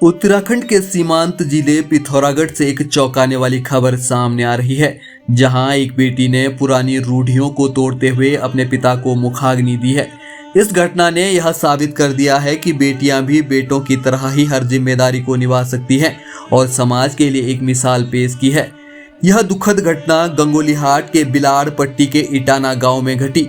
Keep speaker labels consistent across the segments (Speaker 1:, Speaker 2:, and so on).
Speaker 1: उत्तराखंड के सीमांत जिले पिथौरागढ़ से एक चौंकाने वाली खबर सामने आ रही है, जहां एक बेटी ने पुरानी रूढ़ियों को तोड़ते हुए अपने पिता को मुखाग्नि दी है। इस घटना ने यह साबित कर दिया है कि बेटियां भी बेटों की तरह ही हर जिम्मेदारी को निभा सकती हैं और समाज के लिए एक मिसाल पेश की है। यह दुखद घटना गंगोलीहाट के बिलाड़ पट्टी के इटाना गांव में घटी।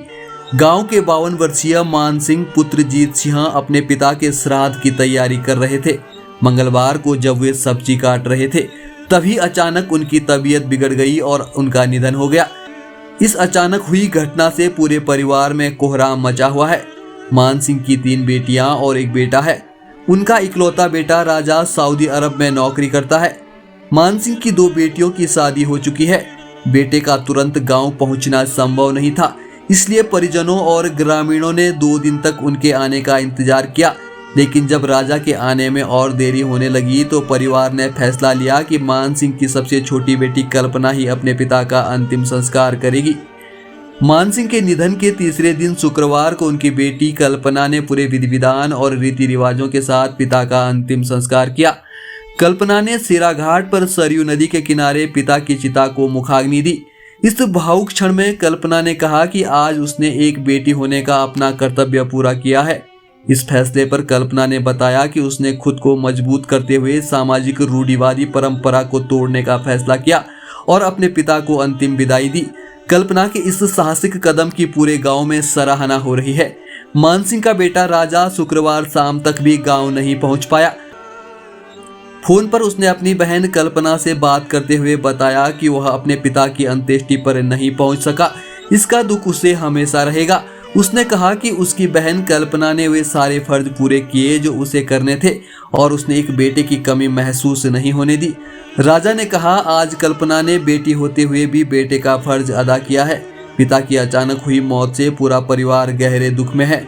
Speaker 1: गांव के 52 वर्षीय मान सिंह पुत्र जीत सिंह अपने पिता के श्राद्ध की तैयारी कर रहे थे। मंगलवार को जब वे सब्जी काट रहे थे, तभी अचानक उनकी तबीयत बिगड़ गई और उनका निधन हो गया। इस अचानक हुई घटना से पूरे परिवार में कोहराम मचा हुआ है। मान सिंह की 3 बेटियां और एक बेटा है। उनका इकलौता बेटा राजा सऊदी अरब में नौकरी करता है। मान सिंह की 2 बेटियों की शादी हो चुकी है। बेटे का तुरंत गांव पहुंचना संभव नहीं था, इसलिए परिजनों और ग्रामीणों ने 2 दिन तक उनके आने का इंतजार किया। लेकिन जब राजा के आने में और देरी होने लगी तो परिवार ने फैसला लिया कि मान सिंह की सबसे छोटी बेटी कल्पना ही अपने पिता का अंतिम संस्कार करेगी। मान सिंह के निधन के तीसरे दिन शुक्रवार को उनकी बेटी कल्पना ने पूरे विधि विधान और रीति रिवाजों के साथ पिता का अंतिम संस्कार किया। कल्पना ने सिरा घाट पर सरयू नदी के किनारे पिता की चिता को मुखाग्नि दी। इस भावुक क्षण में कल्पना ने कहा कि आज उसने एक बेटी होने का अपना कर्तव्य पूरा किया है। इस फैसले पर कल्पना ने बताया कि उसने खुद को मजबूत करते हुए सामाजिक रूढ़िवादी परंपरा को तोड़ने का फैसला किया और अपने पिता को अंतिम विदाई दी। कल्पना के इस साहसिक कदम की पूरे गांव में सराहना हो रही है। मान सिंह का बेटा राजा शुक्रवार शाम तक भी गांव नहीं पहुंच पाया। फोन पर उसने अपनी बहन कल्पना से बात करते हुए बताया कि वह अपने पिता की अंत्येष्टि पर नहीं पहुंच सका। इसका दुख उसे हमेशा रहेगा। उसने कहा कि उसकी बहन कल्पना ने वे सारे फर्ज पूरे किए जो उसे करने थे और उसने एक बेटे की कमी महसूस नहीं होने दी। राजा ने कहा, आज कल्पना ने बेटी होते हुए भी बेटे का फर्ज अदा किया है। पिता की अचानक हुई मौत से पूरा परिवार गहरे दुख में है।